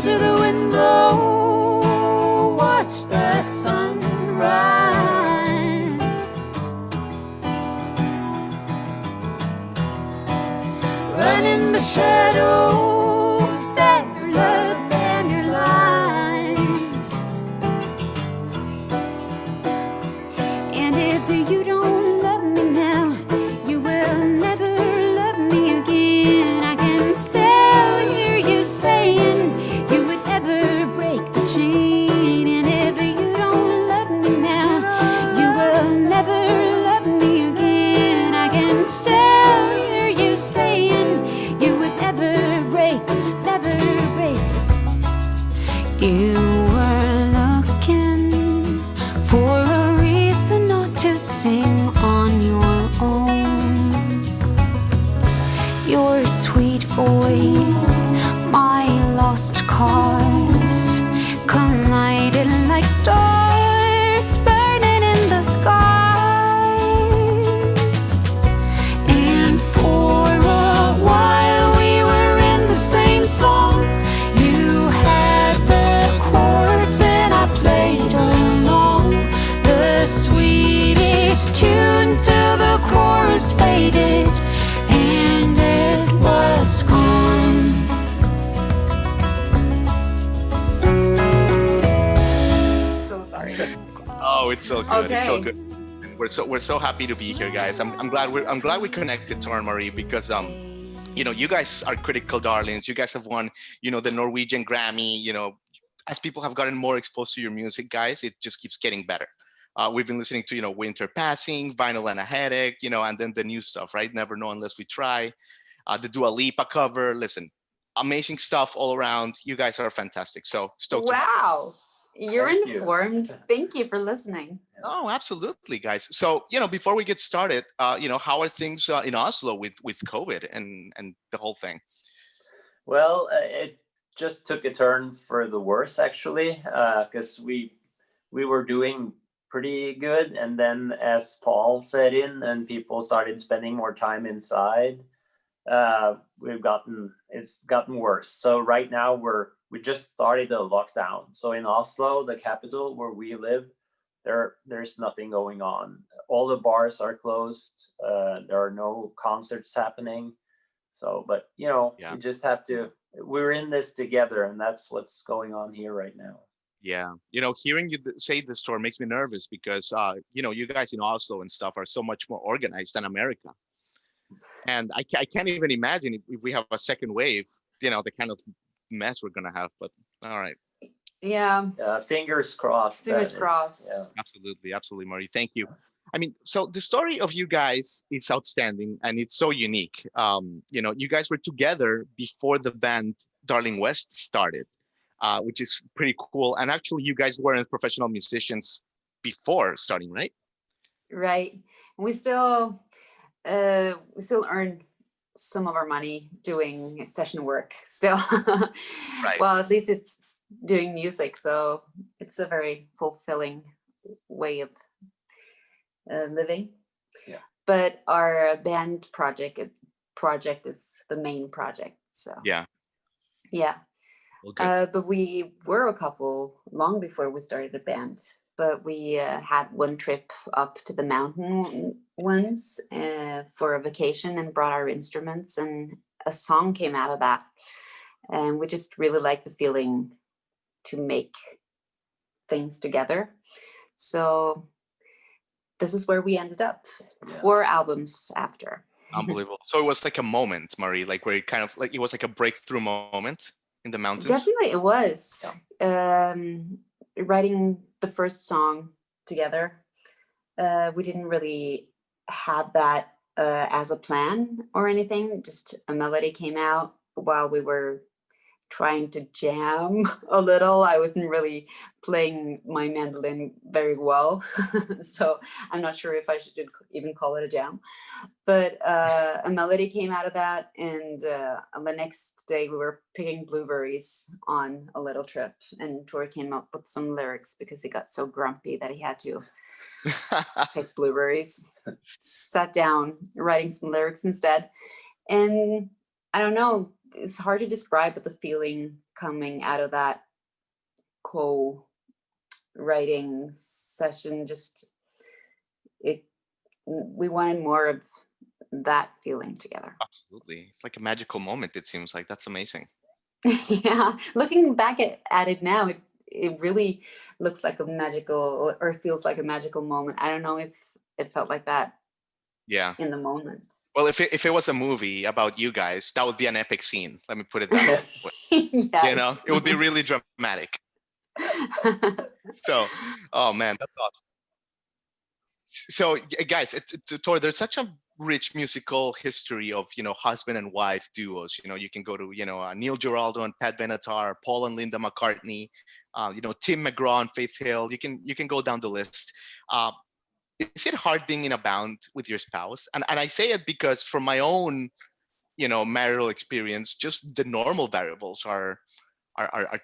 to the window, watch the sun rise. Run in the shadows that your love and your lies. And if you don't love me now, you will never love me again. I can still hear you saying you would never break the chain. And if you don't love me now, you will never love me again. I can still hear you saying you would never break, never break. You were looking for a reason not to sing on your own. Your sweet voice, my lost cause, collided like stars burning in the sky. And for a while we were in the same song. You had the chords and I played along. The sweetest tune till the chorus faded and it was gone. So sorry. Oh, it's so good. It's so Okay. good. And we're so happy to be here, guys. I'm glad we connected, Tor and Marie, because you guys are critical darlings. You guys have won, the Norwegian Grammy. As people have gotten more exposed to your music, guys, it just keeps getting better. We've been listening to, Winter Passing, Vinyl and a Headache, and then the new stuff, right? Never Know Unless We Try, the Dua Lipa cover. Listen, amazing stuff all around. You guys are fantastic. So stoked to have you. Wow. You're Thank you. informed. Thank you for listening. Oh, absolutely, guys. So, before we get started, how are things in Oslo with COVID and the whole thing? Well, it just took a turn for the worse, actually, because we were doing pretty good, and then as fall set in and people started spending more time inside, it's gotten worse. So right now we just started a lockdown. So in Oslo, the capital where we live, there's nothing going on. All the bars are closed. There are no concerts happening. So, but Yeah. we just have to. We're in this together, and that's what's going on here right now. Yeah. Hearing you say this story makes me nervous because, you guys in Oslo and stuff are so much more organized than America. And I can't even imagine if we have a second wave, the kind of mess we're going to have. But all right. Yeah. Fingers crossed. Fingers crossed. Absolutely. Absolutely, Marie. Thank you. I mean, so the story of you guys is outstanding and it's so unique. You guys were together before the band Darling West started, which is pretty cool. And actually, you guys weren't professional musicians before starting, right? Right. We still earn some of our money doing session work still. Right. Well, at least it's doing music, so it's a very fulfilling way of living. Yeah. But our band project is the main project. So Yeah. Well, good. but we were a couple long before we started the band. But we had one trip up to the mountain once for a vacation and brought our instruments, and a song came out of that. And we just really liked the feeling to make things together. So this is where we ended up 4 albums after. Unbelievable. So it was like a moment, Marie, like where it kind of like it was like a breakthrough moment in the mountains. Definitely it was. Writing the first song together, we didn't really have that as a plan or anything. Just a melody came out while we were trying to jam a little. I wasn't really playing my mandolin very well, so I'm not sure if I should even call it a jam. But a melody came out of that, and on the next day we were picking blueberries on a little trip, and Tor came up with some lyrics because he got so grumpy that he had to pick blueberries. Sat down writing some lyrics instead, and I don't know, it's hard to describe, but the feeling coming out of that co-writing session, just it, we wanted more of that feeling together. Absolutely. It's like a magical moment, it seems like. That's amazing. Yeah, looking back at it now, it really looks like a magical, or feels like a magical moment. I don't know if it felt like that Yeah. in the moment. Well, if it was a movie about you guys, that would be an epic scene. Let me put it that way. You know, Yes. it would be really dramatic. So, oh man, that's awesome. So, guys, Tor, there's such a rich musical history of, you know, husband and wife duos. You know, you can go to, you know, Neil Giraldo and Pat Benatar, Paul and Linda McCartney, you know, Tim McGraw and Faith Hill. You can go down the list. Uh, is it hard being in a band with your spouse? And I say it because from my own, you know, marital experience, just the normal variables are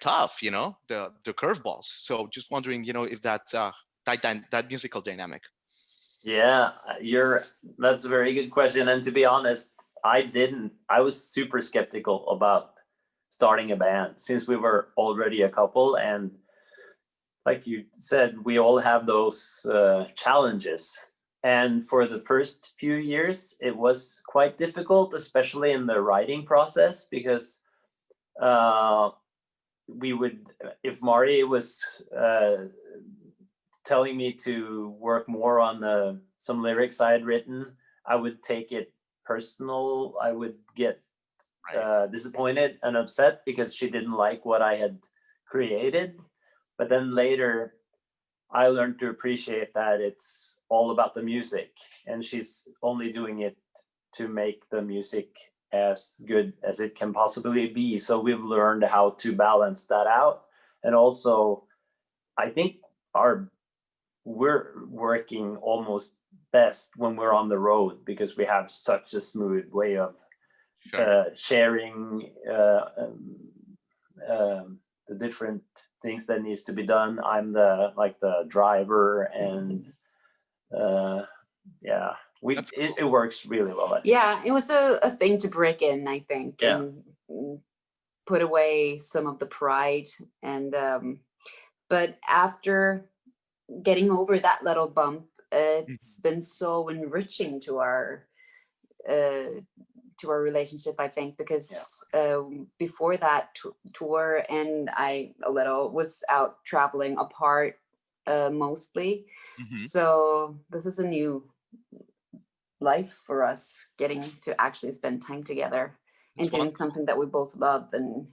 tough, you know, the curveballs. So just wondering, you know, if that's that musical dynamic. Yeah, that's a very good question. And to be honest, I was super skeptical about starting a band since we were already a couple. And like you said, we all have those challenges. And for the first few years, it was quite difficult, especially in the writing process, because we would, if Mari was telling me to work more on some lyrics I had written, I would take it personal. I would get disappointed and upset because she didn't like what I had created. But then later, I learned to appreciate that it's all about the music, and she's only doing it to make the music as good as it can possibly be. So we've learned how to balance that out. And also, I think we're working almost best when we're on the road, because we have such a smooth way of sharing the different things that needs to be done. I'm the driver, and yeah, it works really well. Yeah, it was a thing to break in, I think, Yeah. and put away some of the pride. And but after getting over that little bump, it's been so enriching to our relationship, I think, because before that tour, and I a little was out traveling apart mostly. So this is a new life for us, getting to actually spend time together and doing something that we both love and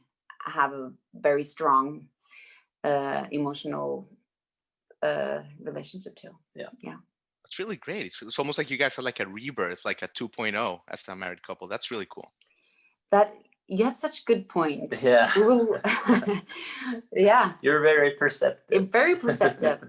have a very strong emotional relationship to. Yeah. That's really great. It's almost like you guys are like a rebirth, like a 2.0 as a married couple. That's really cool. That you have such good points. Yeah. Yeah. You're very perceptive. Very perceptive.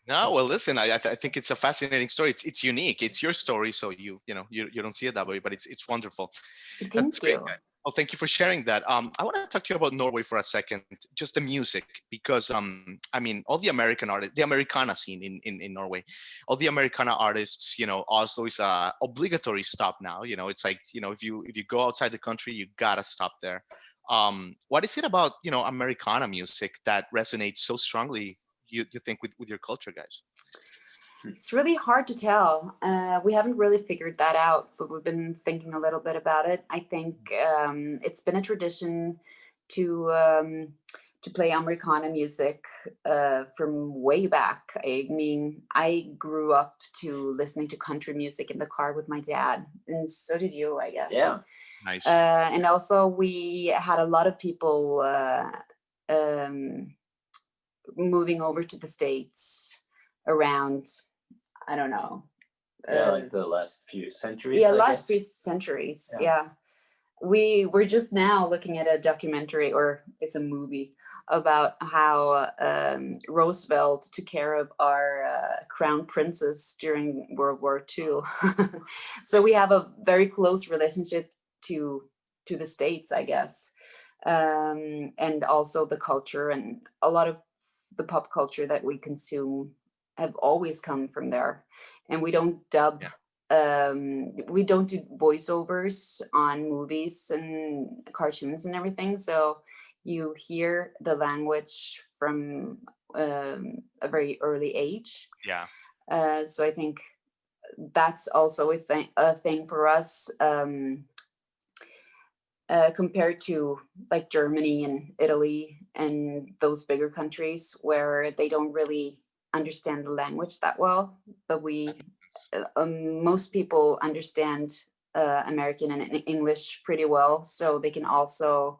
No, well, listen, I think it's a fascinating story. It's unique. It's your story, so you don't see it that way, but it's wonderful. Thank you. Great. Well, thank you for sharing that. I want to talk to you about Norway for a second, just the music, because I mean, all the American artists, the Americana scene in Norway, all the Americana artists, you know, Oslo is a obligatory stop now. You know, it's like, you know, if you go outside the country, you gotta stop there. What is it about, you know, Americana music that resonates so strongly, you think, with your culture, guys? It's really hard to tell. We haven't really figured that out, but we've been thinking a little bit about it. I think it's been a tradition to play Americana music from way back. I mean, I grew up to listening to country music in the car with my dad, and so did you, I guess. Yeah. Nice. And also, we had a lot of people moving over to the States around, I don't know. Like the last few centuries. Yeah, last few centuries. Yeah. We were just now looking at a documentary, or it's a movie, about how Roosevelt took care of our crown princes during World War II. So we have a very close relationship to the States, I guess. And also the culture, and a lot of the pop culture that we consume have always come from there. And we don't dub we don't do voiceovers on movies and cartoons and everything, so you hear the language from a very early age. Yeah. So I think that's also a thing for us, compared to like Germany and Italy and those bigger countries where they don't really understand the language that well. But most people understand American and English pretty well, so they can also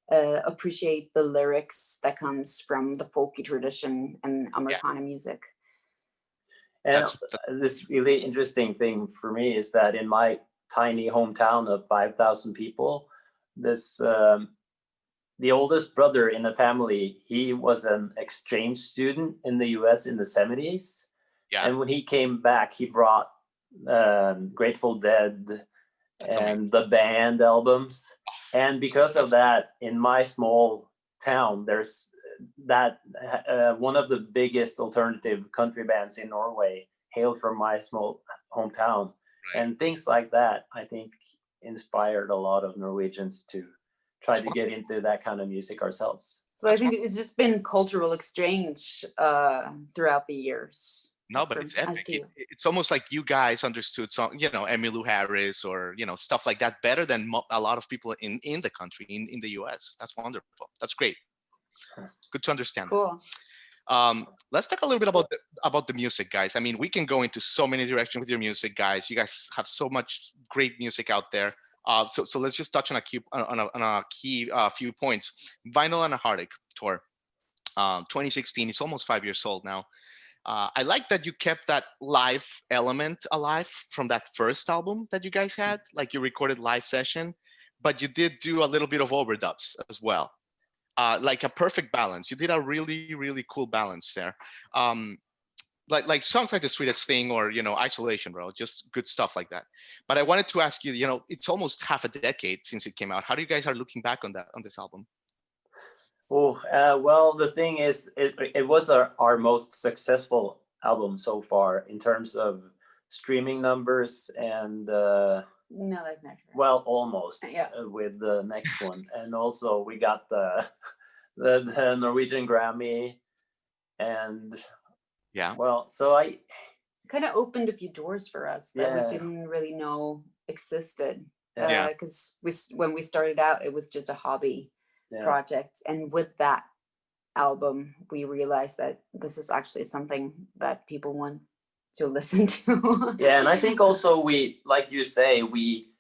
appreciate the lyrics that comes from the folky tradition and Americana music. And That's this really interesting thing for me is that in my tiny hometown of 5,000 people, this the oldest brother in the family, he was an exchange student in the US in the 70s. Yeah. And when he came back, he brought Grateful Dead That's and amazing. the band albums. And because of that, in my small town, there's that one of the biggest alternative country bands in Norway hailed from my small hometown. Right. And things like that, I think, inspired a lot of Norwegians to try to get into that kind of music ourselves. So I think it's just been cultural exchange throughout the years. No, but it's epic. It's almost like you guys understood some, Emmylou Harris or, stuff like that better than a lot of people in the country, in the US. That's wonderful. That's great. Good to understand. Cool. Let's talk a little bit about the music, guys. I mean, we can go into so many directions with your music, guys. You guys have so much great music out there. So let's just touch on a key few points. Vinyl and a Heartache tour, 2016. It's almost 5 years old now. I like that you kept that live element alive from that first album that you guys had, like you recorded live session, but you did do a little bit of overdubs as well. Like a perfect balance. You did a really, really cool balance there. Like songs like The Sweetest Thing or, Isolation, bro, just good stuff like that. But I wanted to ask you, it's almost half a decade since it came out. How do you guys are looking back on this album? Oh, well, the thing is, it was our most successful album so far in terms of streaming numbers and no, that's not true. Well, almost. Yeah. With the next one, and also we got the Norwegian Grammy, and yeah. Well, so I kind of opened a few doors for us that we didn't really know existed. Because when we started out, it was just a hobby project, and with that album, we realized that this is actually something that people want to listen to. And I think also we, like you say, we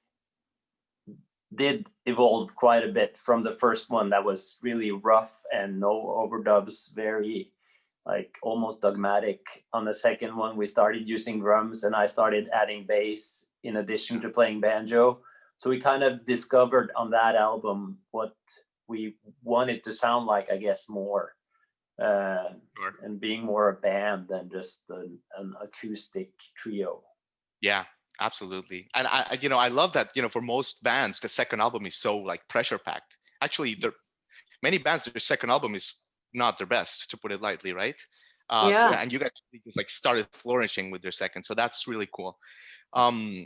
did evolve quite a bit from the first one that was really rough and no overdubs, very like almost dogmatic. On the second one, we started using drums and I started adding bass in addition to playing banjo. So we kind of discovered on that album what we wanted to sound like, I guess, more. And being more a band than just an acoustic trio. Yeah, absolutely. And I love that, for most bands, the second album is so like pressure packed. Actually, many bands, their second album is not their best, to put it lightly, right? And you guys just like started flourishing with their second. So that's really cool. So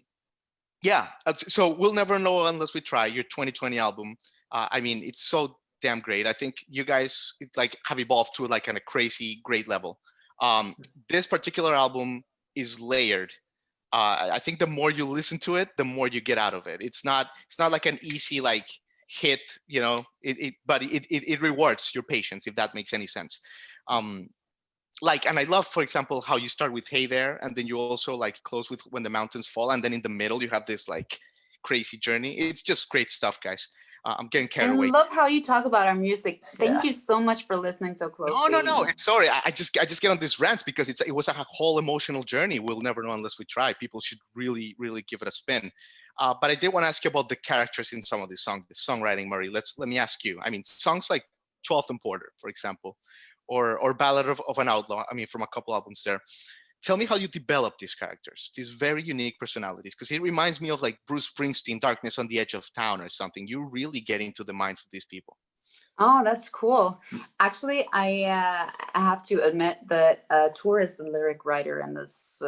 we'll never know unless we try. Your 2020 album, I mean, it's so damn great. I think you guys like have evolved to like a crazy great level. This particular album is layered. I think the more you listen to it, the more you get out of it. It's not like an easy like hit, but it rewards your patience, if that makes any sense. And I love, for example, how you start with Hey There, and then you also like close with When the Mountains Fall, and then in the middle you have this like crazy journey. It's just great stuff, guys. I'm getting carried away. I love how you talk about our music. Thank you so much for listening so closely. No. It's sorry. I just get on these rants because it was a whole emotional journey. We'll never know unless we try. People should really, really give it a spin. But I did want to ask you about the characters in some of these songs, the songwriting, Mari. Let me ask you. I mean, songs like 12th and Porter, for example, or Ballad of an Outlaw. I mean, from a couple albums there. Tell me how you develop these characters, these very unique personalities, because it reminds me of like Bruce Springsteen, Darkness on the Edge of Town or something. You really get into the minds of these people. Oh, that's cool. Actually, I have to admit that Tor is the lyric writer in this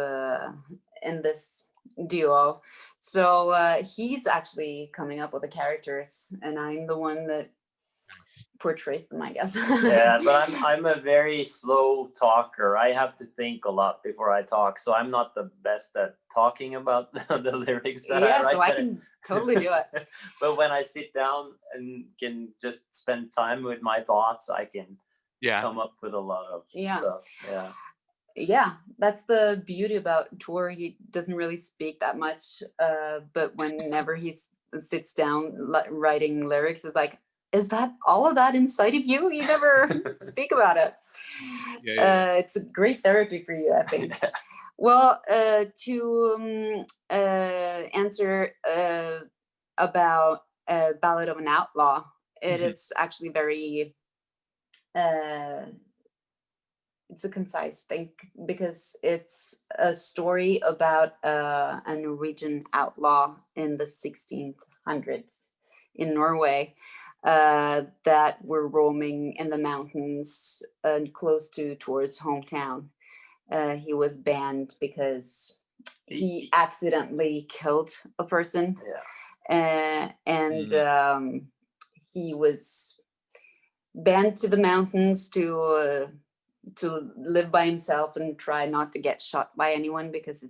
duo. So he's actually coming up with the characters, and I'm the one that portrays them, I guess. Yeah, but I'm a very slow talker. I have to think a lot before I talk, so I'm not the best at talking about the lyrics that I Yeah, write. so I can totally do it. But when I sit down and can just spend time with my thoughts, I can come up with a lot of stuff. Yeah, that's the beauty about Tor. He doesn't really speak that much, but whenever he sits down writing lyrics, it's like, is that all of that inside of you? You never speak about it. It's a great therapy for you, I think. Well, to answer about Ballad of an Outlaw, it is actually very it's a concise thing, because it's a story about a Norwegian outlaw in the 1600s in Norway that were roaming in the mountains close to Tor's hometown. He was banned because he accidentally killed a person, and he was banned to the mountains to live by himself and try not to get shot by anyone, because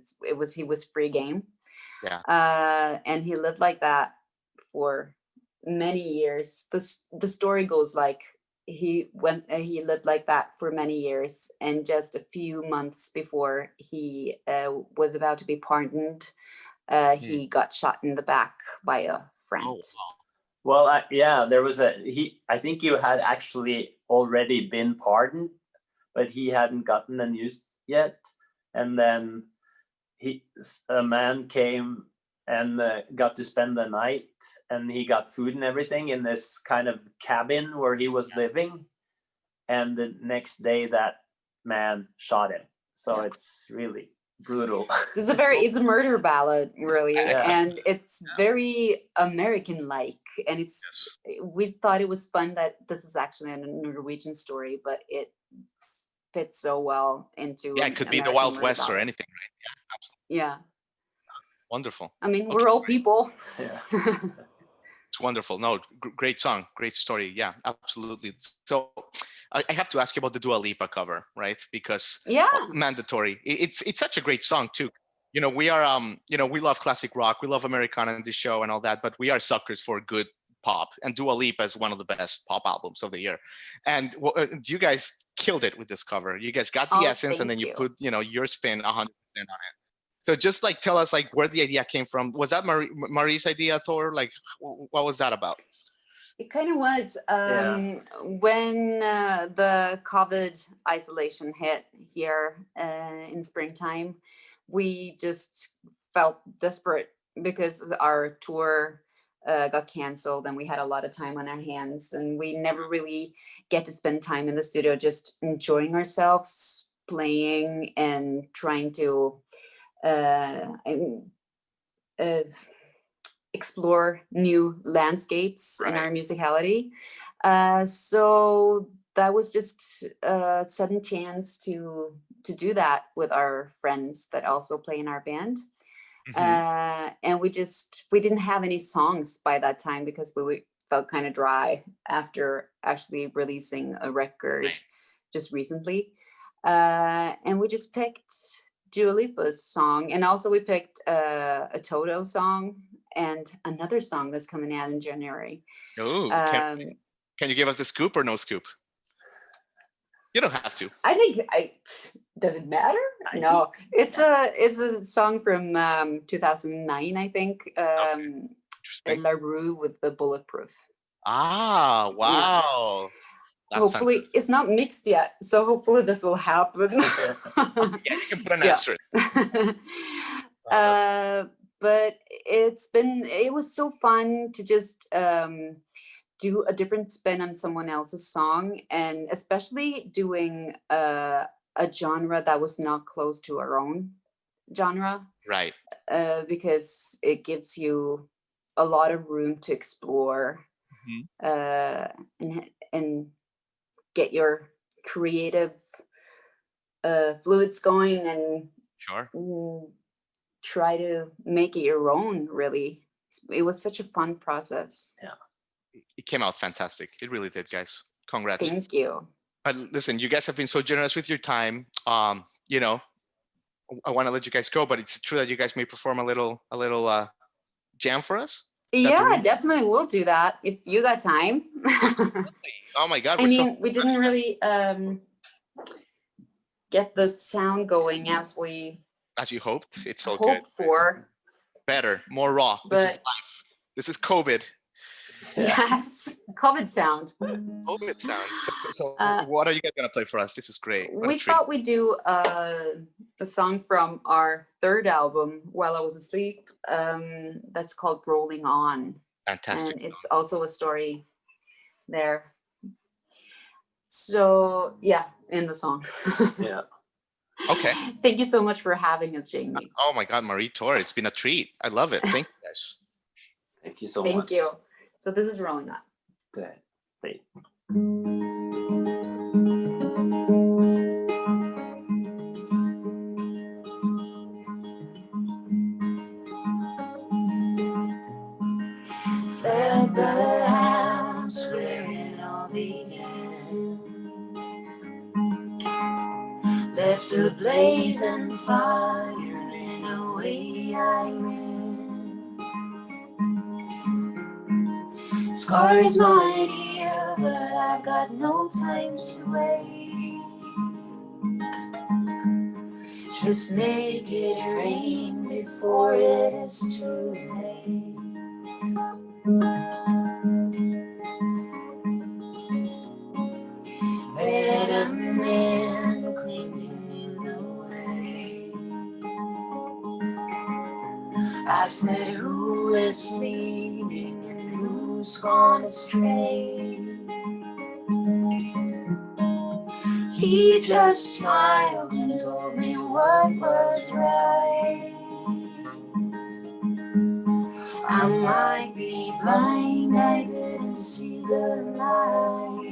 he was free game. And he lived like that for many years. The story goes like he lived like that for many years, and just a few months before he was about to be pardoned, he got shot in the back by a friend. Well, there was I think you had actually already been pardoned, but he hadn't gotten the news yet. And then a man came and got to spend the night, and he got food and everything in this kind of cabin where he was living. And the next day that man shot him. So it's really brutal. It's a murder ballad, really. And it's very American-like. And we thought it was fun that this is actually a Norwegian story, but it fits so well into it could be the Wild West ballad. Or anything, right? Yeah, absolutely. Yeah. Wonderful. I mean, we're all people. It's wonderful. No, great song, great story. Yeah, absolutely. So I have to ask you about the Dua Lipa cover, right? Because mandatory. It's such a great song too. You know, we are we love classic rock, we love Americana in this show and all that, but we are suckers for good pop, and Dua Lipa is one of the best pop albums of the year. And you guys killed it with this cover. You guys got the essence, and then you put your spin 100% on it. So just like tell us like where the idea came from. Was that Marie's idea, Tor? Like what was that about? It kind of was. When the COVID isolation hit here in springtime, we just felt desperate because our tour got canceled, and we had a lot of time on our hands, and we never really get to spend time in the studio just enjoying ourselves, playing and trying to explore new landscapes in our musicality. So that was just a sudden chance to do that with our friends that also play in our band. And we didn't have any songs by that time, because we felt kind of dry after actually releasing a record just recently. And we just picked Dua Lipa's song, and also we picked a Toto song and another song that's coming out in January. Oh, can you give us the scoop or no scoop? You don't have to. I think does it matter? No, it's a song from 2009, I think. La Rue with the Bulletproof. Ah, wow. That's hopefully fantastic. It's not mixed yet, so hopefully this will happen. Yeah, you can put an asterisk. But it was so fun to just do a different spin on someone else's song, and especially doing a genre that was not close to our own genre. Right. Because it gives you a lot of room to explore and get your creative fluids going, and try to make it your own, really. It was such a fun process. It came out fantastic. It really did, guys. Congrats. Thank you. Listen, you guys have been so generous with your time. You know, I want to let you guys go, but it's true that you guys may perform a little jam for us. Yeah, definitely we'll do that if you got time. Oh my God. I mean, we didn't really get the sound going as you hoped. It's all good. hoped for. Better, more raw. This is But life. This is COVID. yes, COVID sound. COVID sound. So Uh, what are you guys gonna play for us? This is great. What a We treat. thought we'd do a song from our third album, While I Was Asleep. That's called Rolling On. Fantastic. And it's also a story there. So yeah, in the song. Yeah. Okay. Thank you so much for having us, Jamie. Oh my God, Mari Tor, it's been a treat. I love it. Thank you guys. Thank you so much. Thank you. So this is Rolling On. Good. Wait. Felt the house where it all began, left a blazing fire in a way I ran. Scars might heal, but I got no time to wait. Just make it rain before it is too late. Met a man claimed he knew the way. I said, who is leading and who's gone astray? He just smiled and told me what was right. I might be blind, I didn't see the light.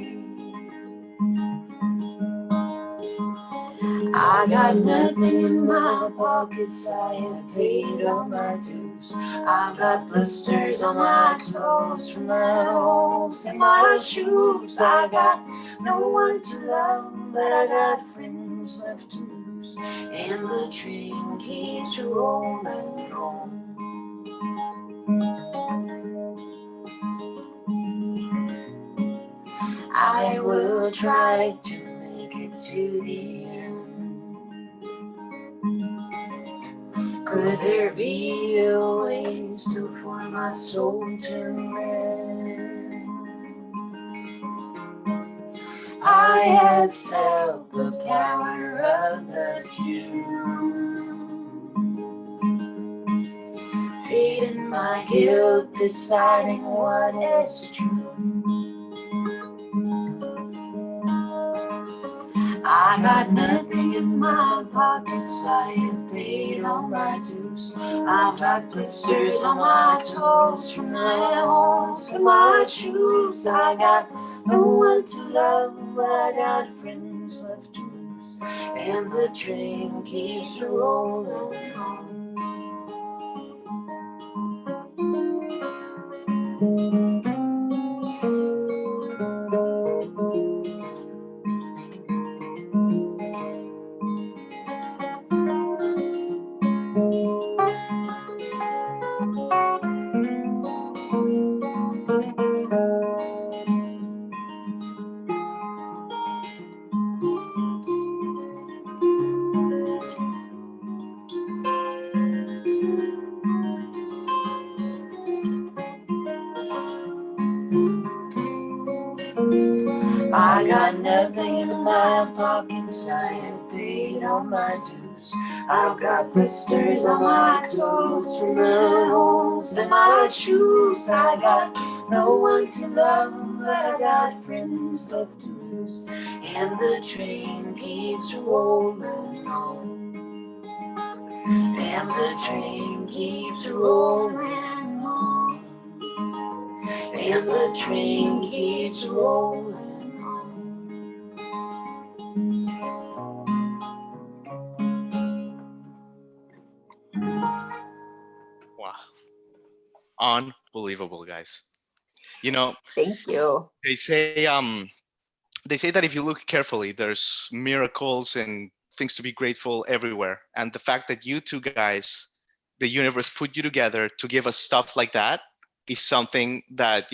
I got nothing in my pockets, I have paid all my dues. I've got blisters on my toes from the holes in my shoes. I got no one to love, but I got friends left to lose. And the train keeps rolling on. I will try to make it to the end. Could there be a way still for my soul to mend? I had felt the power of the few, fate and my guilt deciding what is true. I got nothing in my pockets, I have paid all my dues. I've got blisters on my toes from the holes in my shoes. I got no one to love, but I got friends left to lose. And the train keeps rolling on. I got nothing in my pockets, I have paid all my dues. I've got blisters on my toes from the holes in my shoes. I got no one to love, but I got friends left to lose. And the train keeps rolling on. And the train keeps rolling on. And the train keeps rolling on. unbelievable, guys. You know, Thank you. they say that if you look carefully, there's miracles and things to be grateful everywhere. And the fact that you two guys, the universe put you together to give us stuff like that is something that,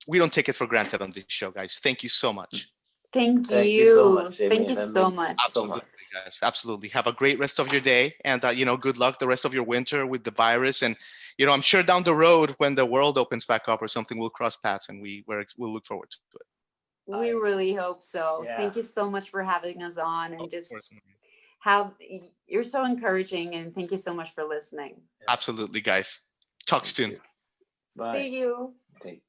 we don't take it for granted on this show, guys. Thank you so much. Thank Thank you so you. much, Jamie. Thank you That so means much. so Absolutely, much. guys. Absolutely. Have a great rest of your day. And, good luck the rest of your winter with the virus. And, I'm sure down the road when the world opens back up or something, we'll cross paths and we'll look forward to it. We really hope so. Yeah. Thank you so much for having us on, and Of just course. you're so encouraging, and thank you so much for listening. Absolutely, guys. Talk Thank soon. you. Bye. See you. Okay.